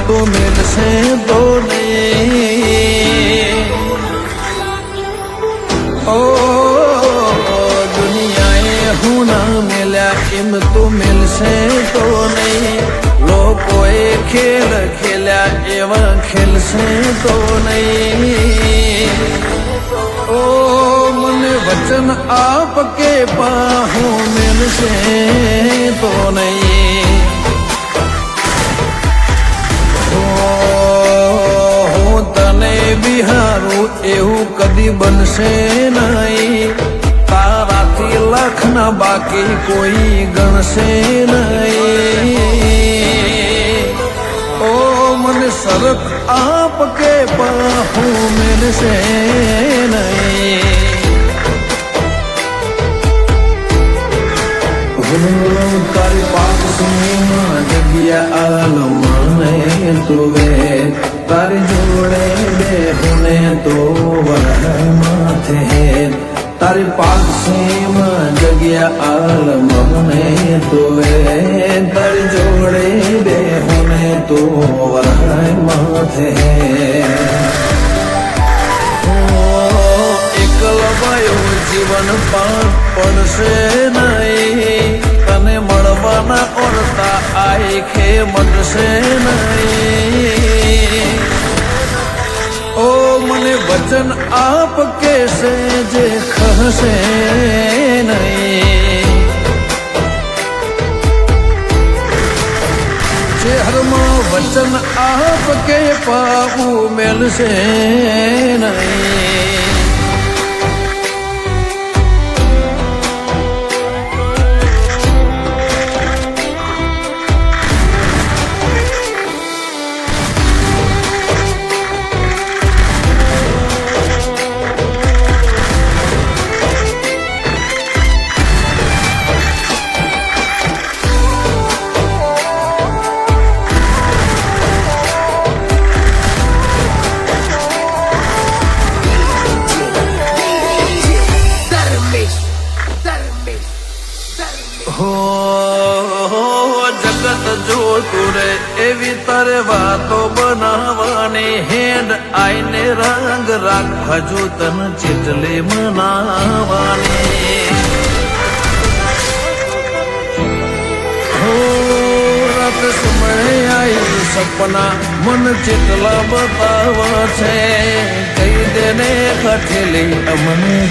તો મેલશે તો નહીં ઓ દુનિયાએ હું ના મેલ્યા એમ તો મેલશે તો નહીં લોકોએ ખેલ ખેલ્યા એવા ખેલશે તો નહીં ઓ મને વચન આપ કે પાહું મેલશે તો નહીં હું તને બિહારું એવું કદી બનશે નહીં તારાથી લાખના બાકી કોઈ ગણશે નહીં ઓ મને સરક આપ કે પાહું મેલશે નહીં તારી પાકસીમાં જગ્યા આલમને તુવે તારી જોડે બેહુને તો વરાય માથે તારી પાકસીમાં જગ્યા આલમને તુવે તારી જોડે બેહુને તો વરાય માથે એકલવાયું જીવન પાર પડશે નહીં તને મળવાના ઓરતા આખે મટશે નહીં ઓ મને વચન આપ કેશે જે ખસે નહીં ચહેરમાં વચન આપ કે પાવું મેલશે નહીં જગત જોતું રે એવી તારે વાતો બનાવવાની હેડ આઈને રંગ રાગ હજુ તન ચીટલી મનાવાની રાત સમયે આવી સપના મન ચીટલા બતાવ છે કહી દેને હઠેલી અમને